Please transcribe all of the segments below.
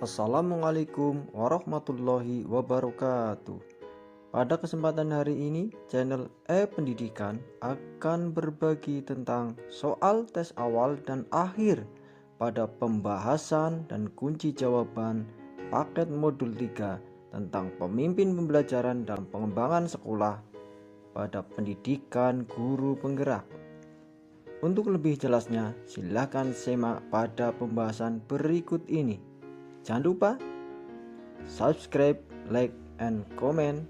Assalamualaikum warahmatullahi wabarakatuh. Pada kesempatan hari ini, channel E-Pendidikan akan berbagi tentang soal tes awal dan akhir pada pembahasan dan kunci jawaban paket modul 3 tentang pemimpin pembelajaran dan pengembangan sekolah pada pendidikan guru penggerak. Untuk lebih jelasnya, silakan simak pada pembahasan berikut ini. Jangan lupa subscribe, like, and comment,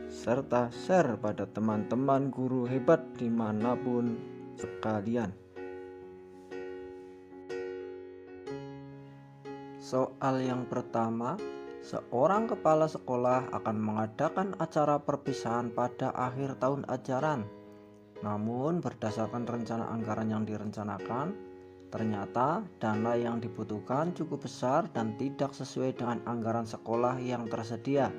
serta share pada teman-teman guru hebat dimanapun sekalian. Soal yang pertama, seorang kepala sekolah akan mengadakan acara perpisahan pada akhir tahun ajaran. Namun berdasarkan rencana anggaran yang direncanakan, ternyata dana yang dibutuhkan cukup besar dan tidak sesuai dengan anggaran sekolah yang tersedia.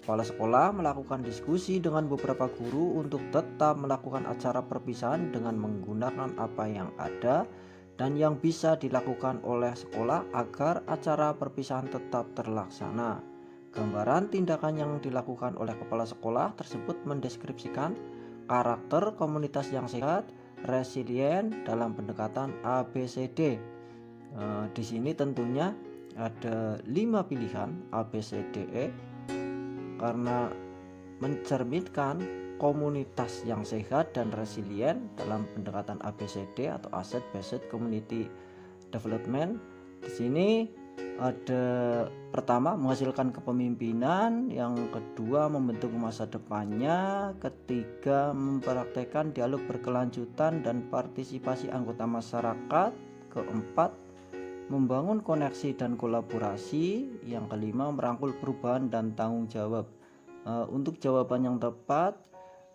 Kepala sekolah melakukan diskusi dengan beberapa guru untuk tetap melakukan acara perpisahan dengan menggunakan apa yang ada dan yang bisa dilakukan oleh sekolah agar acara perpisahan tetap terlaksana. Gambaran tindakan yang dilakukan oleh kepala sekolah tersebut mendeskripsikan karakter komunitas yang sehat, resilient dalam pendekatan ABCD. Di sini tentunya ada 5 pilihan ABCDE karena mencerminkan komunitas yang sehat dan resilient dalam pendekatan ABCD atau Asset Based Community Development. Di sini ada pertama menghasilkan kepemimpinan, yang kedua membentuk masa depannya, ketiga mempraktekkan dialog berkelanjutan dan partisipasi anggota masyarakat, keempat membangun koneksi dan kolaborasi, yang kelima merangkul perubahan dan tanggung jawab. Untuk jawaban yang tepat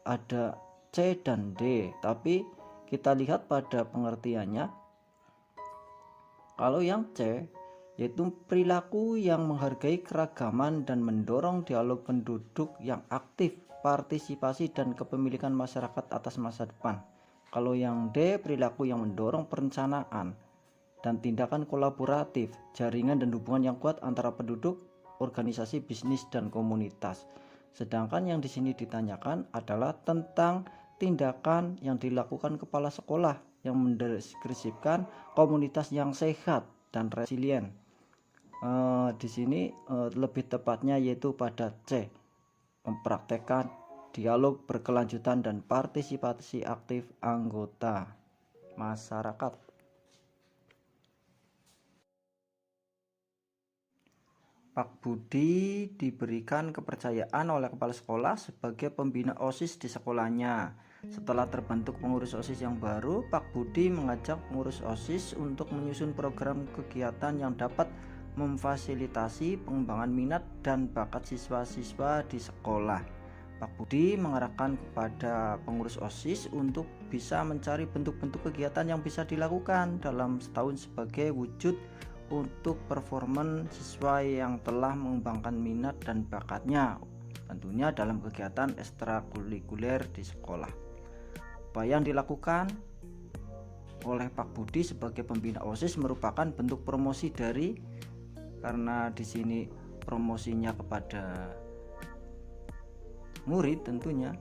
ada C dan D, tapi kita lihat pada pengertiannya. Kalau yang C yaitu perilaku yang menghargai keragaman dan mendorong dialog penduduk yang aktif, partisipasi dan kepemilikan masyarakat atas masa depan. Kalau yang D, perilaku yang mendorong perencanaan dan tindakan kolaboratif, jaringan dan hubungan yang kuat antara penduduk, organisasi, bisnis dan komunitas. Sedangkan yang di sini ditanyakan adalah tentang tindakan yang dilakukan kepala sekolah yang mendeskripsikan komunitas yang sehat dan resilient. Di sini lebih tepatnya yaitu pada C, mempraktekkan dialog berkelanjutan dan partisipasi aktif anggota masyarakat. Pak Budi diberikan kepercayaan oleh kepala sekolah sebagai pembina OSIS di sekolahnya. Setelah terbentuk pengurus OSIS yang baru, Pak Budi mengajak pengurus OSIS untuk menyusun program kegiatan yang dapat memfasilitasi pengembangan minat dan bakat siswa-siswa di sekolah. Pak Budi mengarahkan kepada pengurus OSIS untuk bisa mencari bentuk-bentuk kegiatan yang bisa dilakukan dalam setahun sebagai wujud untuk performan siswa yang telah mengembangkan minat dan bakatnya, tentunya dalam kegiatan ekstrakurikuler di sekolah. Apa yang dilakukan oleh Pak Budi sebagai pembina OSIS merupakan bentuk promosi dari, karena di sini promosinya kepada murid tentunya,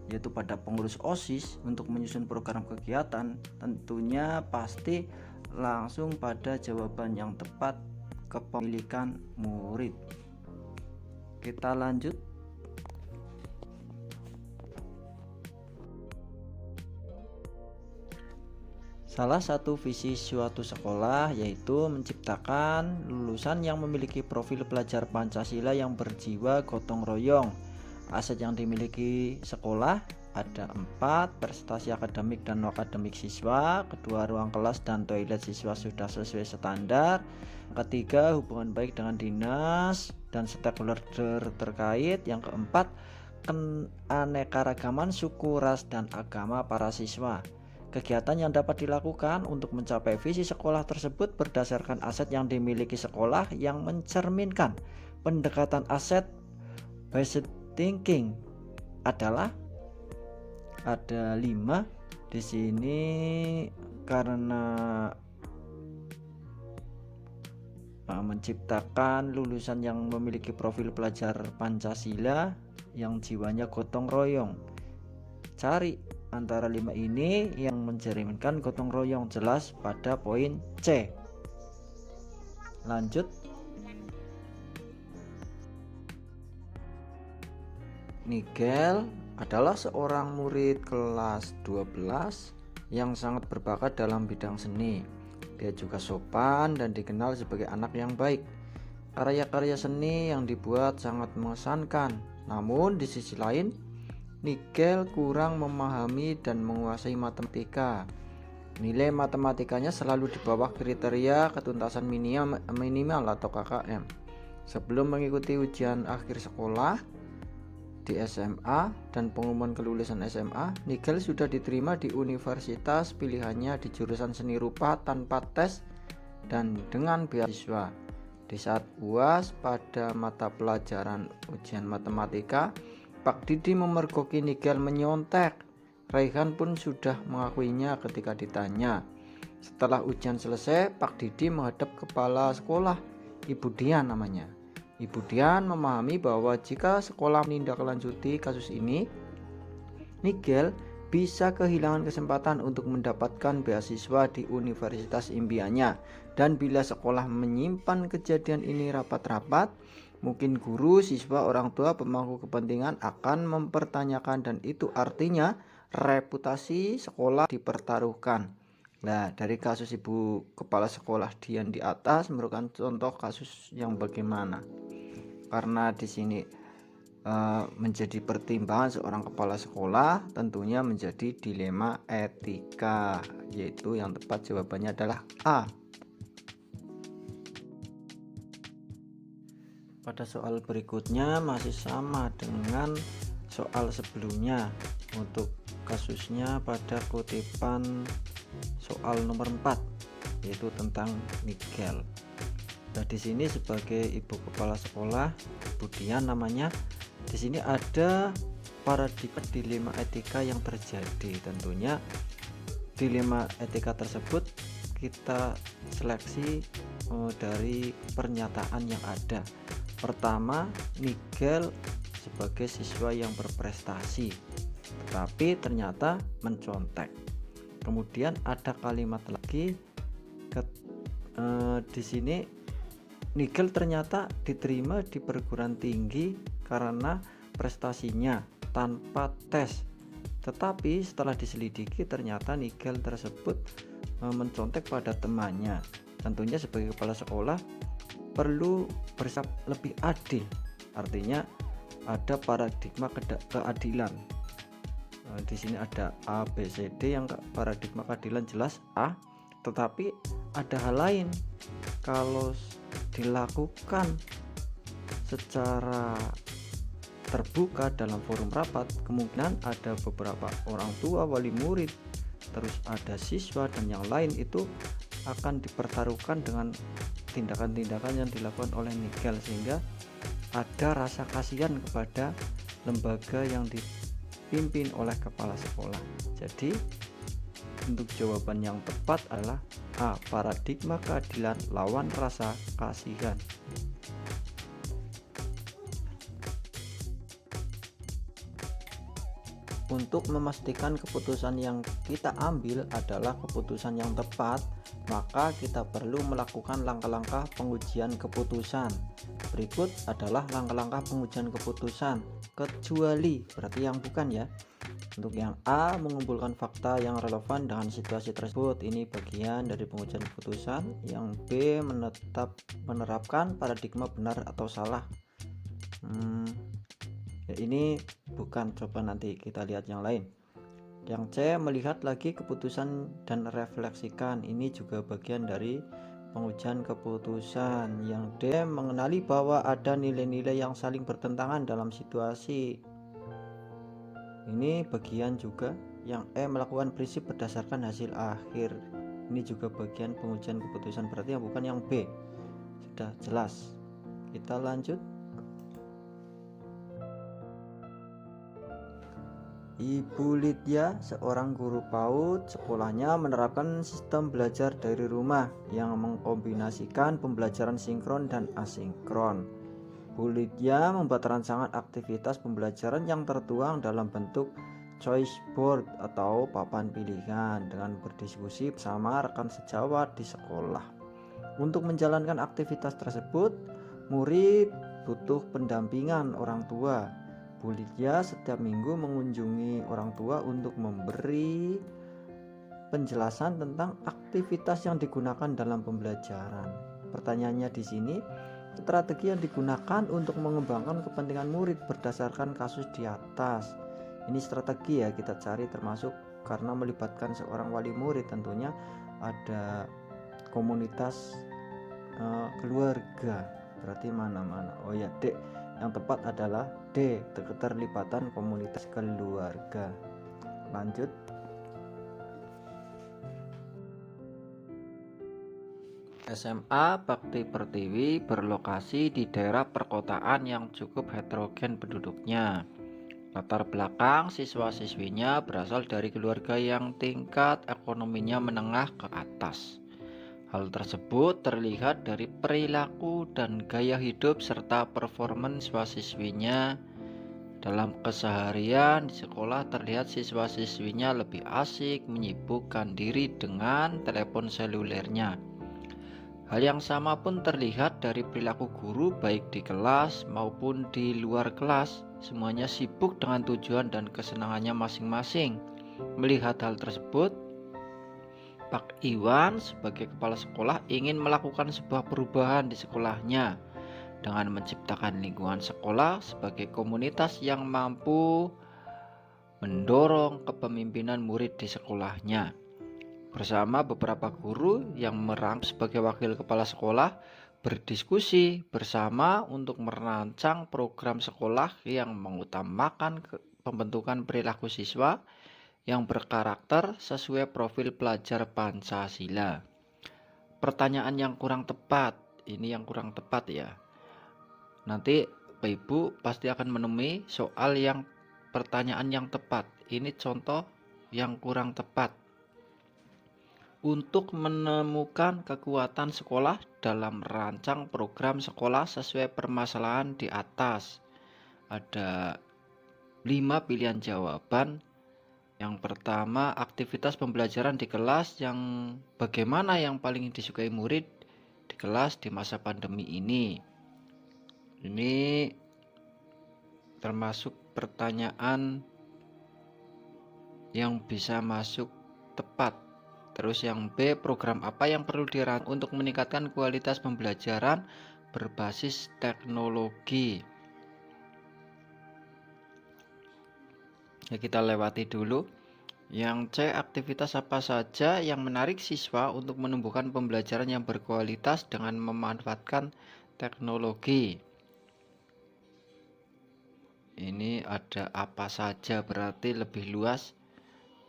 yaitu pada pengurus OSIS untuk menyusun program kegiatan, tentunya pasti langsung pada jawaban yang tepat, kepemilikan murid. Kita lanjut. Salah satu visi suatu sekolah yaitu menciptakan lulusan yang memiliki profil pelajar Pancasila yang berjiwa gotong royong. Aset yang dimiliki sekolah ada 4, prestasi akademik dan non akademik siswa, kedua ruang kelas dan toilet siswa sudah sesuai standar, ketiga hubungan baik dengan dinas dan stakeholder terkait, yang keempat keanekaragaman suku, ras dan agama para siswa. Kegiatan yang dapat dilakukan untuk mencapai visi sekolah tersebut berdasarkan aset yang dimiliki sekolah yang mencerminkan pendekatan aset based thinking adalah ada 5 di sini, karena menciptakan lulusan yang memiliki profil pelajar Pancasila yang jiwanya gotong royong. Cari antara 5 ini yang mencerminkan gotong royong, jelas pada poin C. Lanjut. Nigel adalah seorang murid kelas 12 yang sangat berbakat dalam bidang seni. Dia juga sopan dan dikenal sebagai anak yang baik. Karya-karya seni yang dibuat sangat mengesankan. Namun di sisi lain, Nigel kurang memahami dan menguasai matematika. Nilai matematikanya selalu di bawah kriteria ketuntasan minimal atau KKM. Sebelum mengikuti ujian akhir sekolah di SMA dan pengumuman kelulusan SMA, Nigel sudah diterima di universitas pilihannya di jurusan seni rupa tanpa tes dan dengan beasiswa. Di saat UAS pada mata pelajaran ujian matematika, Pak Didi memergoki Nigel menyontek. Raihan pun sudah mengakuinya ketika ditanya. Setelah ujian selesai, Pak Didi menghadap kepala sekolah, Ibu Dian namanya. Ibu Dian memahami bahwa jika sekolah menindaklanjuti kasus ini, Nigel bisa kehilangan kesempatan untuk mendapatkan beasiswa di universitas impiannya. Dan bila sekolah menyimpan kejadian ini rapat-rapat, mungkin guru, siswa, orang tua, pemangku kepentingan akan mempertanyakan, dan itu artinya reputasi sekolah dipertaruhkan. Nah, dari kasus ibu kepala sekolah Dian di atas merupakan contoh kasus yang bagaimana. Karena di sini menjadi pertimbangan seorang kepala sekolah, tentunya menjadi dilema etika, yaitu yang tepat jawabannya adalah A. Pada soal berikutnya masih sama dengan soal sebelumnya. Untuk kasusnya pada kutipan soal nomor 4, yaitu tentang Nigel. Nah, di sini sebagai ibu kepala sekolah, Ibu Dian namanya, di sini ada paradigma dilema etika yang terjadi. Tentunya dilema etika tersebut kita seleksi dari pernyataan yang ada. Pertama, Nigel sebagai siswa yang berprestasi, tetapi ternyata mencontek. Kemudian ada kalimat lagi di sini, Nigel ternyata diterima di perguruan tinggi karena prestasinya tanpa tes. Tetapi setelah diselidiki ternyata Nigel tersebut mencontek pada temannya. Tentunya sebagai kepala sekolah perlu bersikap lebih adil. Artinya ada paradigma keadilan. Di sini ada A, B, C, D. Yang paradigma keadilan jelas A, tetapi ada hal lain. Kalau dilakukan secara terbuka dalam forum rapat, kemungkinan ada beberapa orang tua, wali murid, terus ada siswa dan yang lain itu akan dipertaruhkan dengan tindakan-tindakan yang dilakukan oleh Nigel, sehingga ada rasa kasihan kepada lembaga yang dipimpin oleh kepala sekolah. Jadi untuk jawaban yang tepat adalah A, paradigma keadilan lawan rasa kasihan. Untuk memastikan keputusan yang kita ambil adalah keputusan yang tepat, maka kita perlu melakukan langkah-langkah pengujian keputusan. Berikut adalah langkah-langkah pengujian keputusan. Kecuali berarti yang bukan ya. Untuk yang A, mengumpulkan fakta yang relevan dengan situasi tersebut. Ini bagian dari pengujian keputusan. Yang B, menerapkan paradigma benar atau salah. Ya, ini bukan, coba nanti kita lihat yang lain. Yang C, melihat lagi keputusan dan refleksikan. Ini juga bagian dari pengujian keputusan. Yang D, mengenali bahwa ada nilai-nilai yang saling bertentangan dalam situasi. Ini bagian juga. Yang E, melakukan prinsip berdasarkan hasil akhir. Ini juga bagian pengujian keputusan, berarti yang bukan yang B. Sudah jelas. Kita lanjut. Ibu Lydia, seorang guru PAUD, sekolahnya menerapkan sistem belajar dari rumah yang mengkombinasikan pembelajaran sinkron dan asinkron. Bu Lydia membuat rancangan aktivitas pembelajaran yang tertuang dalam bentuk choice board atau papan pilihan dengan berdiskusi bersama rekan sejawat di sekolah. Untuk menjalankan aktivitas tersebut, murid butuh pendampingan orang tua. Bu Lydia setiap minggu mengunjungi orang tua untuk memberi penjelasan tentang aktivitas yang digunakan dalam pembelajaran. Pertanyaannya di sini, strategi yang digunakan untuk mengembangkan kepentingan murid berdasarkan kasus di atas. Ini strategi ya kita cari, termasuk karena melibatkan seorang wali murid, tentunya ada komunitas keluarga. Berarti mana? Oh ya, D. Yang tepat adalah D, keterlibatan komunitas keluarga. Lanjut. SMA Bakti Pertiwi berlokasi di daerah perkotaan yang cukup heterogen penduduknya. Latar belakang siswa-siswinya berasal dari keluarga yang tingkat ekonominya menengah ke atas. Hal tersebut terlihat dari perilaku dan gaya hidup serta performa siswa-siswinya. Dalam keseharian di sekolah terlihat siswa-siswinya lebih asik menyibukkan diri dengan telepon selulernya. Hal yang sama pun terlihat dari perilaku guru baik di kelas maupun di luar kelas. Semuanya sibuk dengan tujuan dan kesenangannya masing-masing. Melihat hal tersebut, Pak Iwan sebagai kepala sekolah ingin melakukan sebuah perubahan di sekolahnya dengan menciptakan lingkungan sekolah sebagai komunitas yang mampu mendorong kepemimpinan murid di sekolahnya. Bersama beberapa guru yang merangkap sebagai wakil kepala sekolah, berdiskusi bersama untuk merancang program sekolah yang mengutamakan pembentukan perilaku siswa yang berkarakter sesuai profil pelajar Pancasila. Pertanyaan yang kurang tepat, ini yang kurang tepat ya. Nanti Bapak Ibu pasti akan menemui soal yang pertanyaan yang tepat. Ini contoh yang kurang tepat. Untuk menemukan kekuatan sekolah dalam merancang program sekolah sesuai permasalahan di atas, ada 5 pilihan jawaban. Yang pertama, aktivitas pembelajaran di kelas yang bagaimana yang paling disukai murid di kelas di masa pandemi ini. Ini termasuk pertanyaan yang bisa masuk tepat. Terus yang B, program apa yang perlu dirancang untuk meningkatkan kualitas pembelajaran berbasis teknologi. Ya, kita lewati dulu. Yang C, aktivitas apa saja yang menarik siswa untuk menumbuhkan pembelajaran yang berkualitas dengan memanfaatkan teknologi. Ini ada apa saja, berarti lebih luas.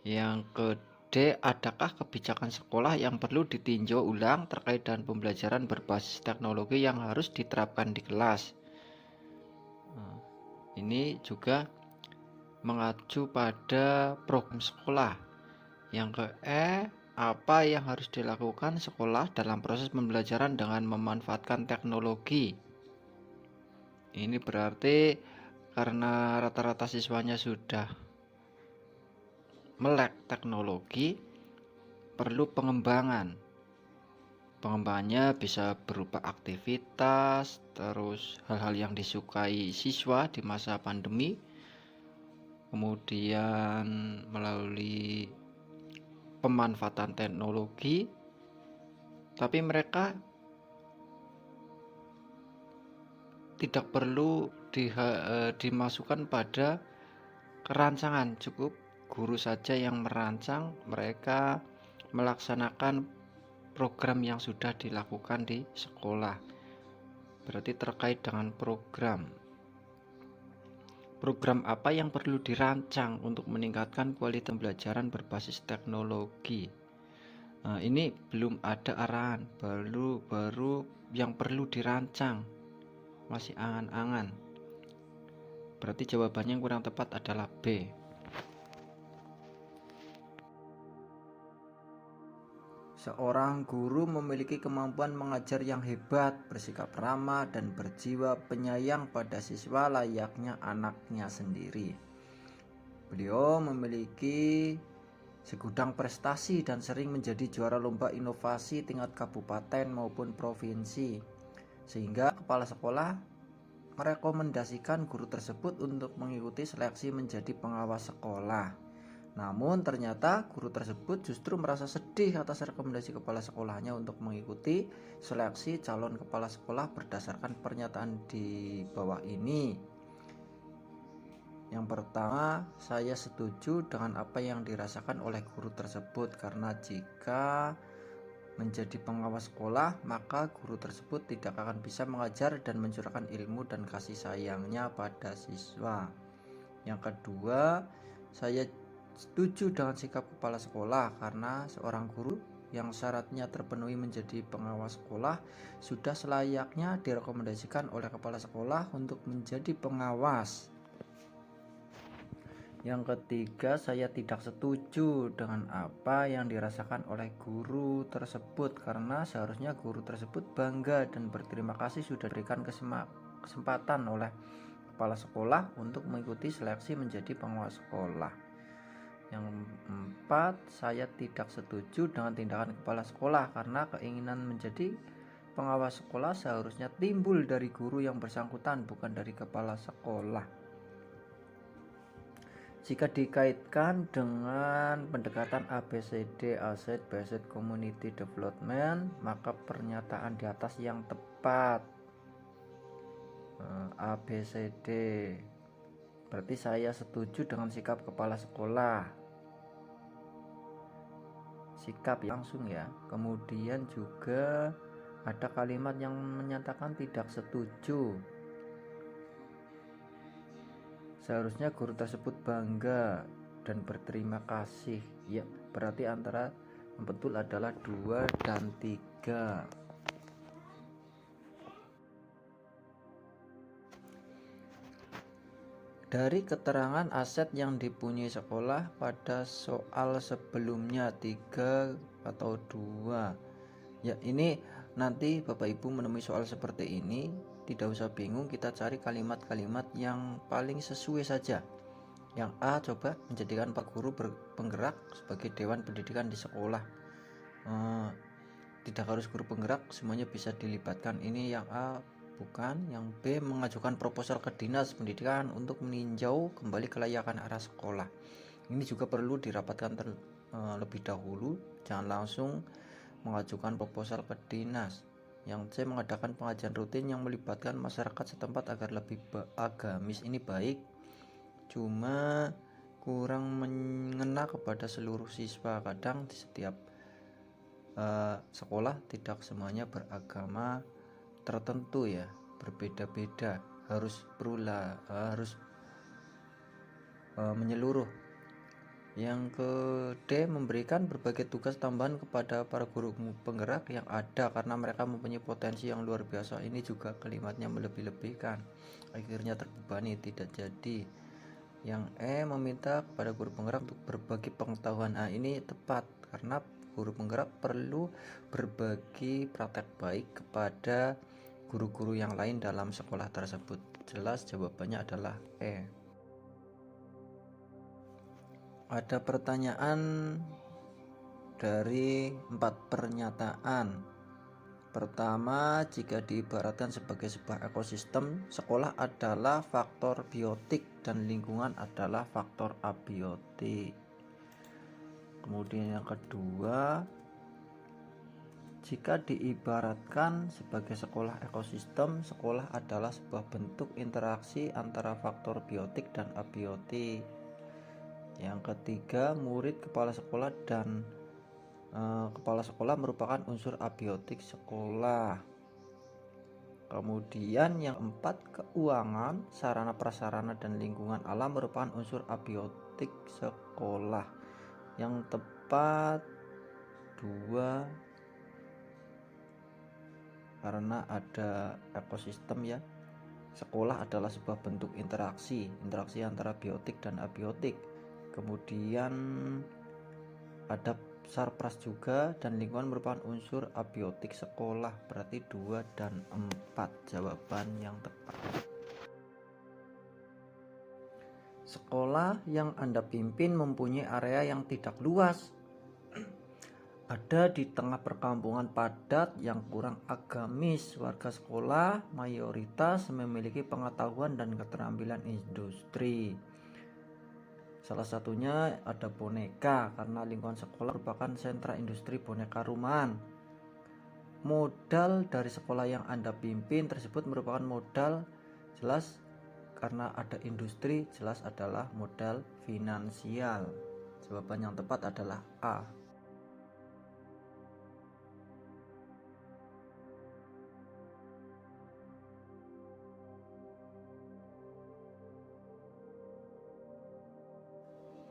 Yang ke D, adakah kebijakan sekolah yang perlu ditinjau ulang terkait dengan pembelajaran berbasis teknologi yang harus diterapkan di kelas. Ini juga mengacu pada program sekolah. Yang ke E, apa yang harus dilakukan sekolah dalam proses pembelajaran dengan memanfaatkan teknologi. Ini berarti karena rata-rata siswanya sudah melek teknologi, perlu pengembangan. Pengembangannya bisa berupa aktivitas, terus hal-hal yang disukai siswa di masa pandemi, kemudian melalui pemanfaatan teknologi, tapi mereka tidak perlu dimasukkan pada kerancangan, cukup guru saja yang merancang, mereka melaksanakan program yang sudah dilakukan di sekolah. Berarti terkait dengan program apa yang perlu dirancang untuk meningkatkan kualitas pembelajaran berbasis teknologi. Nah, ini belum ada arahan, baru yang perlu dirancang, masih angan-angan. Berarti jawabannya yang kurang tepat adalah B. Seorang guru memiliki kemampuan mengajar yang hebat, bersikap ramah, dan berjiwa penyayang pada siswa layaknya anaknya sendiri. Beliau memiliki segudang prestasi dan sering menjadi juara lomba inovasi tingkat kabupaten maupun provinsi, sehingga kepala sekolah merekomendasikan guru tersebut untuk mengikuti seleksi menjadi pengawas sekolah. Namun ternyata guru tersebut justru merasa sedih atas rekomendasi kepala sekolahnya untuk mengikuti seleksi calon kepala sekolah berdasarkan pernyataan di bawah ini. Yang pertama, saya setuju dengan apa yang dirasakan oleh guru tersebut, karena jika menjadi pengawas sekolah, maka guru tersebut tidak akan bisa mengajar dan mencurahkan ilmu dan kasih sayangnya pada siswa. Yang kedua, saya setuju dengan sikap kepala sekolah, karena seorang guru yang syaratnya terpenuhi menjadi pengawas sekolah sudah selayaknya direkomendasikan oleh kepala sekolah untuk menjadi pengawas. Yang ketiga, saya tidak setuju dengan apa yang dirasakan oleh guru tersebut, karena seharusnya guru tersebut bangga dan berterima kasih sudah diberikan kesempatan oleh kepala sekolah untuk mengikuti seleksi menjadi pengawas sekolah. Yang keempat, saya tidak setuju dengan tindakan kepala sekolah, karena keinginan menjadi pengawas sekolah seharusnya timbul dari guru yang bersangkutan, bukan dari kepala sekolah. Jika dikaitkan dengan pendekatan ABCD, Asset Based Community Development, maka pernyataan di atas yang tepat. ABCD berarti saya setuju dengan sikap kepala sekolah, sikap langsung ya. Kemudian juga ada kalimat yang menyatakan tidak setuju. Seharusnya guru tersebut bangga dan berterima kasih. Ya, berarti antara yang betul adalah 2 dan 3. Dari keterangan aset yang dipunyai sekolah pada soal sebelumnya 3 atau 2. Ya, ini nanti Bapak Ibu menemui soal seperti ini, tidak usah bingung, kita cari kalimat-kalimat yang paling sesuai saja. Yang A, coba menjadikan Pak Guru penggerak sebagai Dewan Pendidikan di sekolah. Tidak harus guru penggerak, semuanya bisa dilibatkan. Ini yang A. Bukan. Yang B, mengajukan proposal ke Dinas Pendidikan untuk meninjau kembali kelayakan arah sekolah. Ini juga perlu dirapatkan lebih dahulu, jangan langsung mengajukan proposal ke dinas. Yang C, mengadakan pengajian rutin yang melibatkan masyarakat setempat agar lebih agamis. Ini baik, cuma kurang mengena kepada seluruh siswa. Kadang di setiap sekolah tidak semuanya beragama tertentu ya, berbeda-beda, harus menyeluruh. Yang ke D, memberikan berbagai tugas tambahan kepada para guru penggerak yang ada karena mereka mempunyai potensi yang luar biasa. Ini juga kalimatnya melebih-lebihkan, akhirnya terbebani, tidak jadi. Yang E, meminta kepada guru penggerak untuk berbagi pengetahuan. Ini tepat, karena guru penggerak perlu berbagi praktek baik kepada guru-guru yang lain dalam sekolah tersebut. Jelas jawabannya adalah E. Ada pertanyaan dari 4 pernyataan. Pertama, jika diibaratkan sebagai sebuah ekosistem, sekolah adalah faktor biotik dan lingkungan adalah faktor abiotik. Kemudian yang kedua, jika diibaratkan sebagai sekolah ekosistem, sekolah adalah sebuah bentuk interaksi antara faktor biotik dan abiotik. Yang ketiga, murid, kepala sekolah dan kepala sekolah merupakan unsur abiotik sekolah. Kemudian yang 4, keuangan, sarana prasarana dan lingkungan alam merupakan unsur abiotik sekolah. Yang tepat 2, karena ada ekosistem ya. Sekolah adalah sebuah bentuk interaksi antara biotik dan abiotik. Kemudian ada sarpras juga, dan lingkungan merupakan unsur abiotik sekolah. Berarti 2 dan 4 jawaban yang tepat. Sekolah yang Anda pimpin mempunyai area yang tidak luas. Ada di tengah perkampungan padat yang kurang agamis. Warga sekolah mayoritas memiliki pengetahuan dan keterampilan industri. Salah satunya ada boneka, karena lingkungan sekolah merupakan sentra industri boneka rumahan. Modal dari sekolah yang Anda pimpin tersebut merupakan modal jelas, karena ada industri, jelas adalah modal finansial. Jawaban yang tepat adalah A.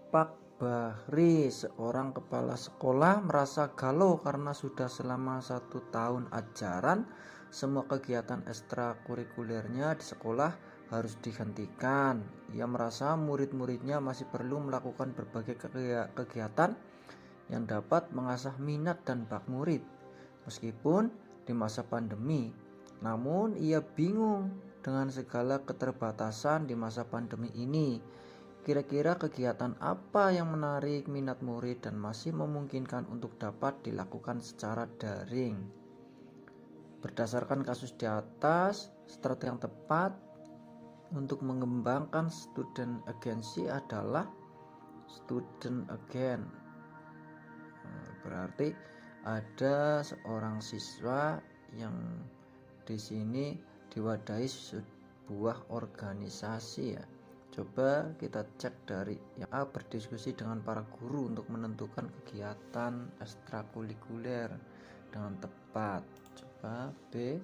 Pak Bahri, seorang kepala sekolah, merasa galau karena sudah selama 1 tahun ajaran semua kegiatan ekstrakurikulernya di sekolah harus dihentikan. Ia merasa murid-muridnya masih perlu melakukan berbagai kegiatan yang dapat mengasah minat dan bak murid meskipun di masa pandemi. Namun ia bingung dengan segala keterbatasan di masa pandemi ini. Kira-kira kegiatan apa yang menarik minat murid dan masih memungkinkan untuk dapat dilakukan secara daring? Berdasarkan kasus di atas, strategi yang tepat untuk mengembangkan student agency adalah student again. Berarti ada seorang siswa yang di sini diwadahi sebuah organisasi ya. Coba kita cek dari yang A, berdiskusi dengan para guru untuk menentukan kegiatan ekstrakurikuler dengan tepat. Coba B,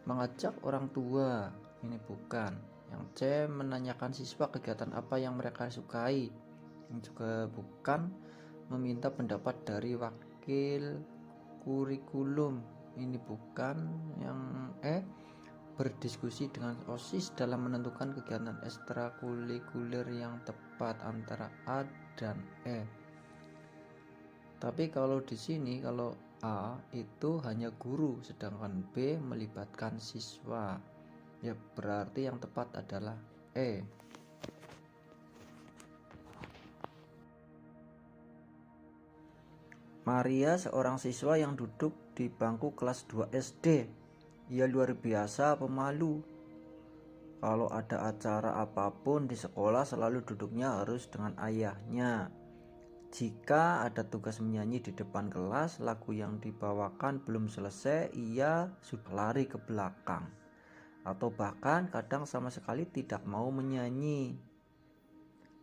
mengajak orang tua, ini bukan. Yang C, menanyakan siswa kegiatan apa yang mereka sukai, ini juga bukan. Meminta pendapat dari wakil kurikulum, ini bukan. Yang E, berdiskusi dengan OSIS dalam menentukan kegiatan ekstrakurikuler yang tepat, antara A dan E. Tapi kalau di sini, kalau A itu hanya guru, sedangkan B melibatkan siswa. Ya, berarti yang tepat adalah E. Maria, seorang siswa yang duduk di bangku kelas 2 SD. Ia luar biasa pemalu. Kalau ada acara apapun di sekolah selalu duduknya harus dengan ayahnya. Jika ada tugas menyanyi di depan kelas, lagu yang dibawakan belum selesai, ia sudah lari ke belakang. Atau bahkan kadang sama sekali tidak mau menyanyi.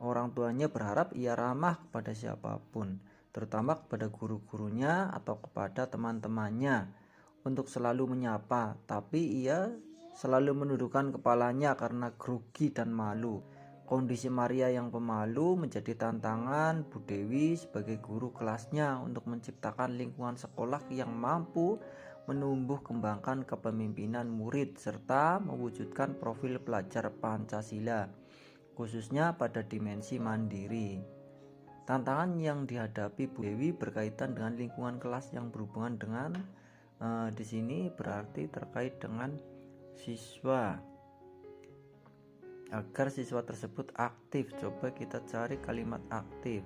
Orang tuanya berharap ia ramah kepada siapapun, terutama kepada guru-gurunya atau kepada teman-temannya, untuk selalu menyapa, tapi ia selalu menundukkan kepalanya karena grogi dan malu. Kondisi Maria yang pemalu menjadi tantangan Bu Dewi sebagai guru kelasnya untuk menciptakan lingkungan sekolah yang mampu menumbuh kembangkan kepemimpinan murid serta mewujudkan profil pelajar Pancasila, khususnya pada dimensi mandiri. Tantangan yang dihadapi Bu Dewi berkaitan dengan lingkungan kelas yang berhubungan dengan di sini berarti terkait dengan siswa, agar siswa tersebut aktif. Coba kita cari kalimat aktif.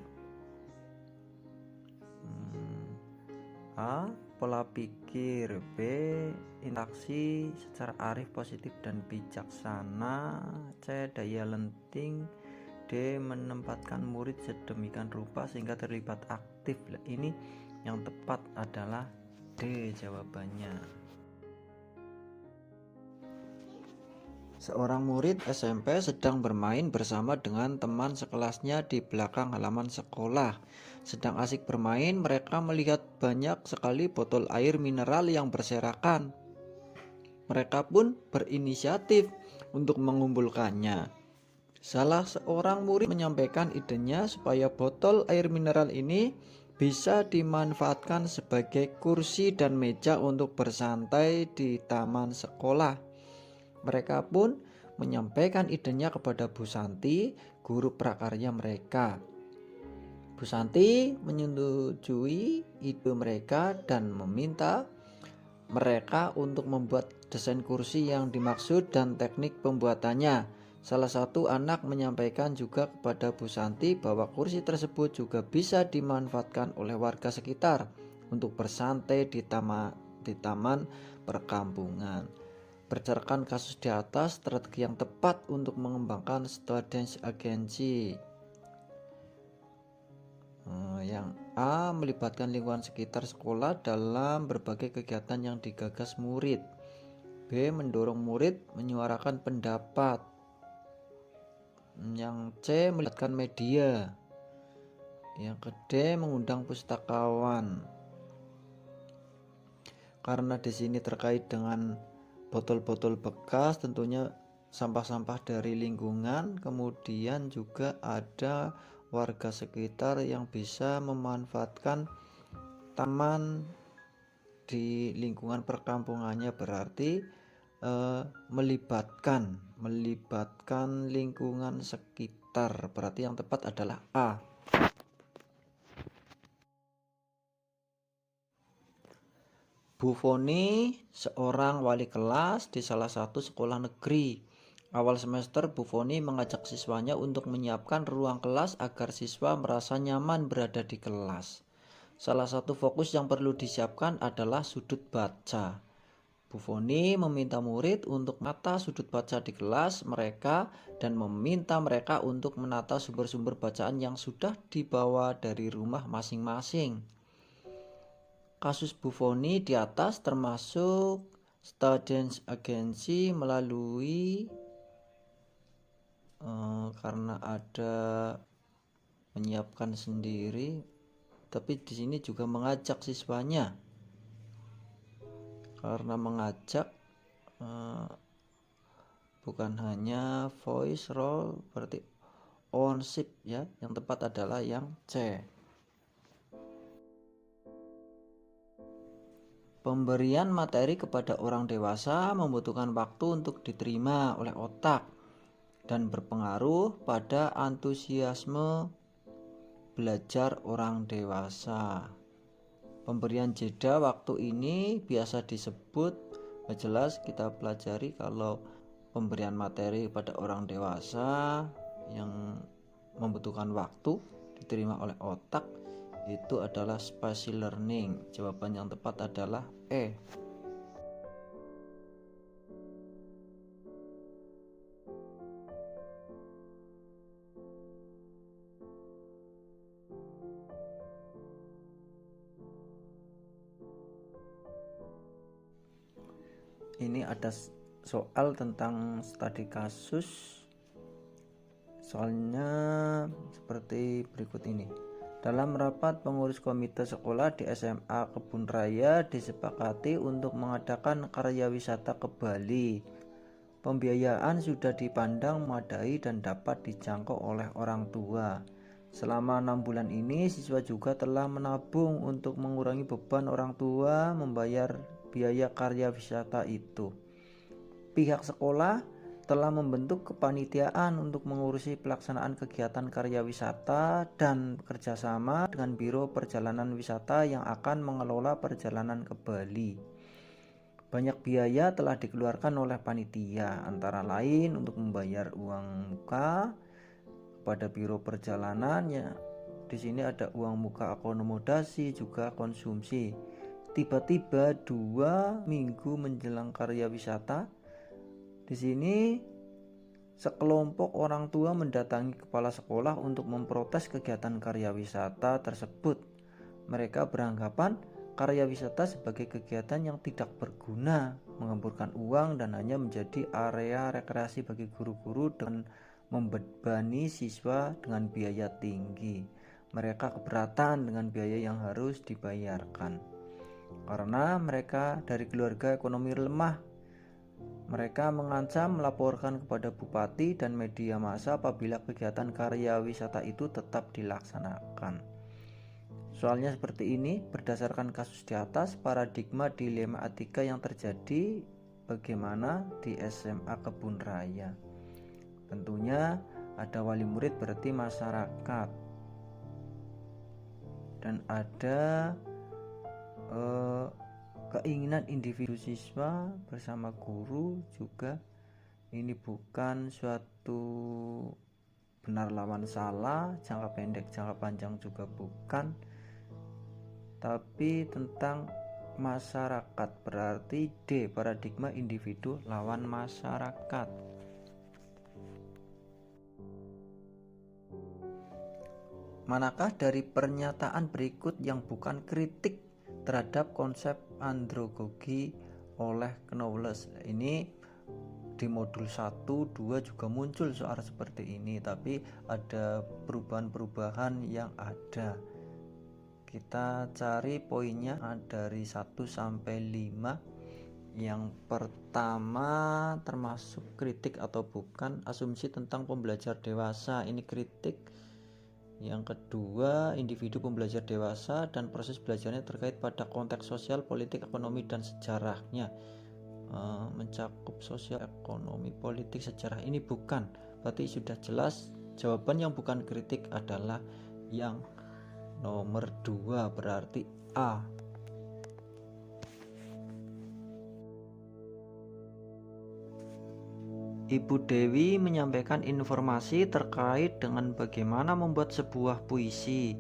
A, pola pikir. B, interaksi secara arif, positif dan bijaksana. C, daya lenting. D, menempatkan murid sedemikian rupa sehingga terlibat aktif. Ini yang tepat adalah D jawabannya. Seorang murid SMP sedang bermain bersama dengan teman sekelasnya di belakang halaman sekolah. Sedang asik bermain, mereka melihat banyak sekali botol air mineral yang berserakan. Mereka pun berinisiatif untuk mengumpulkannya. Salah seorang murid menyampaikan idenya supaya botol air mineral ini bisa dimanfaatkan sebagai kursi dan meja untuk bersantai di taman sekolah. Mereka pun menyampaikan idenya kepada Bu Santi, guru prakarya mereka. Bu Santi menyetujui ide mereka dan meminta mereka untuk membuat desain kursi yang dimaksud dan teknik pembuatannya. Salah satu anak menyampaikan juga kepada Bu Santi bahwa kursi tersebut juga bisa dimanfaatkan oleh warga sekitar untuk bersantai di taman perkampungan. Berdasarkan kasus di atas, strategi yang tepat untuk mengembangkan student agency. Yang A, melibatkan lingkungan sekitar sekolah dalam berbagai kegiatan yang digagas murid. B, mendorong murid menyuarakan pendapat. Yang C, melibatkan media. Yang D, mengundang pustakawan. Karena di sini terkait dengan botol-botol bekas, tentunya sampah-sampah dari lingkungan, kemudian juga ada warga sekitar yang bisa memanfaatkan taman di lingkungan perkampungannya, berarti melibatkan lingkungan sekitar, berarti yang tepat adalah A. Bu Foni seorang wali kelas di salah satu sekolah negeri. Awal semester, Bu Foni mengajak siswanya untuk menyiapkan ruang kelas agar siswa merasa nyaman berada di kelas. Salah satu fokus yang perlu disiapkan adalah sudut baca. Bu Foni meminta murid untuk menata sudut baca di kelas mereka dan meminta mereka untuk menata sumber-sumber bacaan yang sudah dibawa dari rumah masing-masing. Kasus Bu Foni di atas termasuk Students Agency melalui karena ada menyiapkan sendiri, tapi di sini juga mengajak siswanya. Karena mengajak bukan hanya voice role, berarti ownership ya. Yang tepat adalah yang C. Pemberian materi kepada orang dewasa membutuhkan waktu untuk diterima oleh otak dan berpengaruh pada antusiasme belajar orang dewasa. Pemberian jeda waktu ini biasa disebut, jelas kita pelajari kalau pemberian materi pada orang dewasa yang membutuhkan waktu diterima oleh otak itu adalah spatial learning. Jawaban yang tepat adalah E. Ini ada soal tentang studi kasus. Soalnya seperti berikut ini. Dalam rapat pengurus komite sekolah di SMA Kebun Raya disepakati untuk mengadakan karya wisata ke Bali. Pembiayaan sudah dipandang memadai dan dapat dijangkau oleh orang tua. Selama 6 bulan ini, siswa juga telah menabung untuk mengurangi beban orang tua membayar biaya karya wisata itu. Pihak sekolah telah membentuk kepanitiaan untuk mengurusi pelaksanaan kegiatan karya wisata dan bekerjasama dengan Biro Perjalanan Wisata yang akan mengelola perjalanan ke Bali. Banyak biaya telah dikeluarkan oleh panitia, antara lain untuk membayar uang muka kepada Biro Perjalanan ya. Di sini ada uang muka akomodasi juga konsumsi. Tiba-tiba 2 minggu menjelang karya wisata, di sini sekelompok orang tua mendatangi kepala sekolah untuk memprotes kegiatan karya wisata tersebut. Mereka beranggapan karya wisata sebagai kegiatan yang tidak berguna, mengemburkan uang dan hanya menjadi area rekreasi bagi guru-guru dan membebani siswa dengan biaya tinggi. Mereka keberatan dengan biaya yang harus dibayarkan karena mereka dari keluarga ekonomi lemah. Mereka mengancam melaporkan kepada bupati dan media massa apabila kegiatan karya wisata itu tetap dilaksanakan. Soalnya seperti ini, berdasarkan kasus di atas, paradigma dilema etika yang terjadi bagaimana di SMA Kebun Raya. Tentunya ada wali murid berarti masyarakat. dan ada keinginan individu siswa bersama guru juga. Ini bukan suatu benar lawan salah, jangka pendek jangka panjang juga bukan, tapi tentang masyarakat. Berarti D, paradigma individu lawan masyarakat. Manakah dari pernyataan berikut yang bukan kritik terhadap konsep andragogi oleh Knowles? Ini di modul 1, 2 juga muncul soal seperti ini, tapi ada perubahan-perubahan yang ada. Kita cari poinnya dari 1 sampai 5. Yang pertama, termasuk kritik atau bukan asumsi tentang pembelajar dewasa. Ini kritik. Yang kedua, individu pembelajar dewasa dan proses belajarnya terkait pada konteks sosial, politik, ekonomi, dan sejarahnya. Mencakup sosial, ekonomi, politik, sejarah. Ini bukan. Berarti sudah jelas jawaban yang bukan kritik adalah yang nomor 2, berarti A. Ibu Dewi menyampaikan informasi terkait dengan bagaimana membuat sebuah puisi,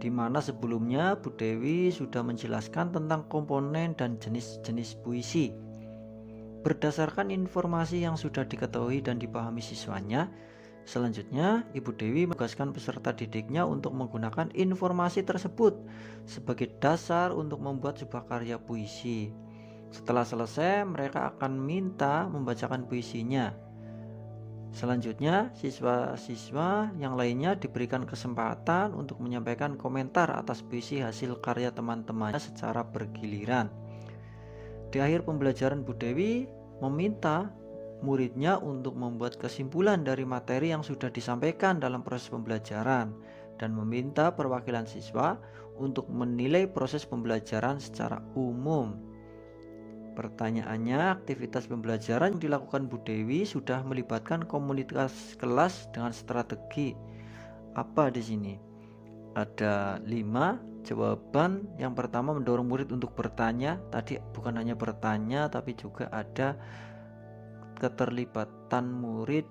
di mana sebelumnya Bu Dewi sudah menjelaskan tentang komponen dan jenis-jenis puisi. Berdasarkan informasi yang sudah diketahui dan dipahami siswanya, selanjutnya Ibu Dewi menugaskan peserta didiknya untuk menggunakan informasi tersebut sebagai dasar untuk membuat sebuah karya puisi. Setelah selesai, mereka akan minta membacakan puisinya. Selanjutnya, siswa-siswa yang lainnya diberikan kesempatan untuk menyampaikan komentar atas puisi hasil karya teman-temannya secara bergiliran. Di akhir pembelajaran, Bu Dewi meminta muridnya untuk membuat kesimpulan dari materi yang sudah disampaikan dalam proses pembelajaran dan meminta perwakilan siswa untuk menilai proses pembelajaran secara umum. Pertanyaannya, aktivitas pembelajaran yang dilakukan Bu Dewi sudah melibatkan komunitas kelas dengan strategi apa di sini? Ada 5 jawaban. Yang pertama, mendorong murid untuk bertanya. Tadi bukan hanya bertanya, tapi juga ada keterlibatan murid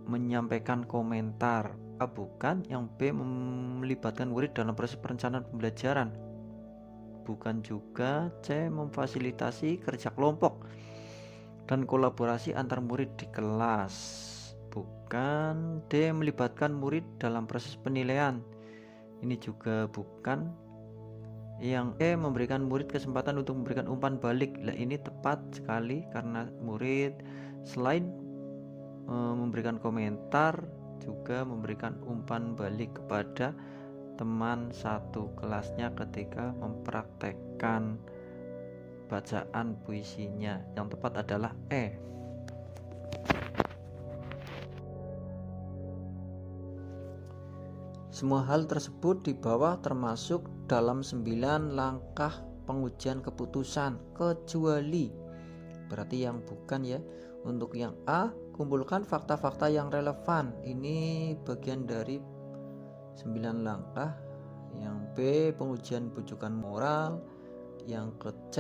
menyampaikan komentar. A, bukan. Yang B, melibatkan murid dalam proses perencanaan pembelajaran. Bukan juga. C, memfasilitasi kerja kelompok dan kolaborasi antar murid di kelas. Bukan. D, melibatkan murid dalam proses penilaian. Ini juga bukan. Yang E, memberikan murid kesempatan untuk memberikan umpan balik. Nah, ini tepat sekali karena murid selain memberikan komentar juga memberikan umpan balik kepada teman satu kelasnya ketika mempraktekkan bacaan puisinya. Yang tepat adalah E. Semua hal tersebut di bawah termasuk dalam 9 langkah pengujian keputusan, kecuali. Berarti yang bukan ya. Untuk yang A, kumpulkan fakta-fakta yang relevan. Ini bagian dari 9 langkah. Yang B, pengujian bujukan moral. Yang ke C,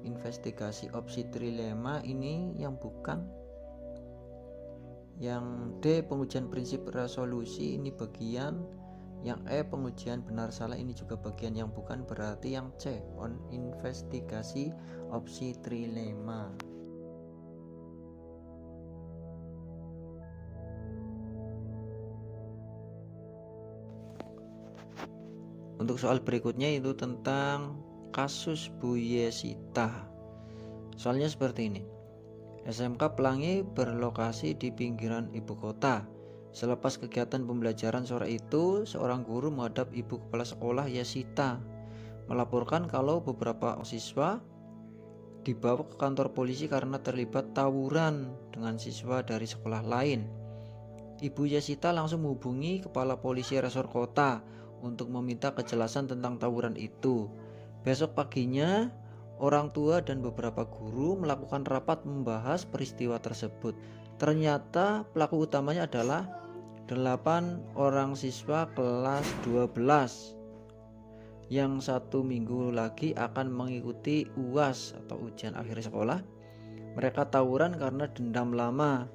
investigasi opsi trilema. Ini yang bukan. Yang D, pengujian prinsip resolusi. Ini bagian. Yang E, pengujian benar salah. Ini juga bagian yang bukan. Berarti yang C, on investigasi opsi trilema. Untuk soal berikutnya itu tentang kasus Bu Yesita. Soalnya seperti ini. SMK Pelangi berlokasi di pinggiran ibu kota. Selepas kegiatan pembelajaran sore itu, seorang guru menghadap ibu kepala sekolah Yesita, melaporkan kalau beberapa siswa dibawa ke kantor polisi karena terlibat tawuran dengan siswa dari sekolah lain. Ibu Yesita langsung menghubungi kepala polisi resor kota untuk meminta kejelasan tentang tawuran itu. Besok paginya, orang tua dan beberapa guru melakukan rapat membahas peristiwa tersebut. Ternyata pelaku utamanya adalah 8 orang siswa kelas 12. yang 1 minggu lagi akan mengikuti UAS atau ujian akhir sekolah. Mereka tawuran karena dendam lama.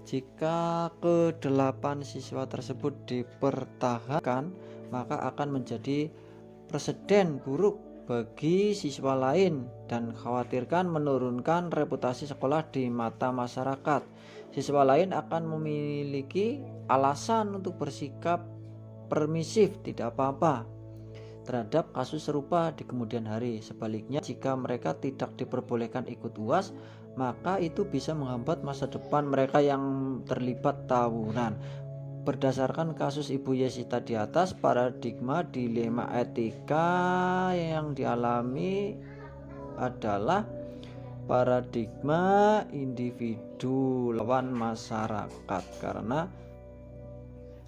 Jika ke-8 siswa tersebut dipertahankan, maka akan menjadi presiden buruk bagi siswa lain dan khawatirkan menurunkan reputasi sekolah di mata masyarakat. Siswa lain akan memiliki alasan untuk bersikap permisif, tidak apa-apa terhadap kasus serupa di kemudian hari. Sebaliknya, jika mereka tidak diperbolehkan ikut UAS, maka itu bisa menghambat masa depan mereka yang terlibat tawuran. Berdasarkan kasus Ibu Yesita di atas, paradigma dilema etika yang dialami adalah paradigma individu lawan masyarakat, karena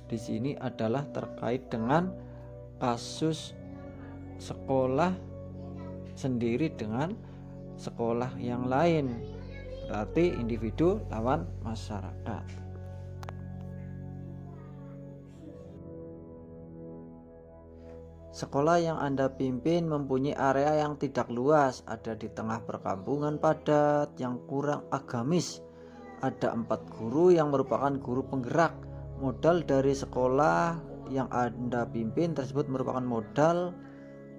di sini adalah terkait dengan kasus sekolah sendiri dengan sekolah yang lain, berarti individu lawan masyarakat. Sekolah yang Anda pimpin mempunyai area yang tidak luas, ada di tengah perkampungan padat yang kurang agamis. Ada 4 guru yang merupakan guru penggerak. Modal dari sekolah yang Anda pimpin tersebut merupakan modal,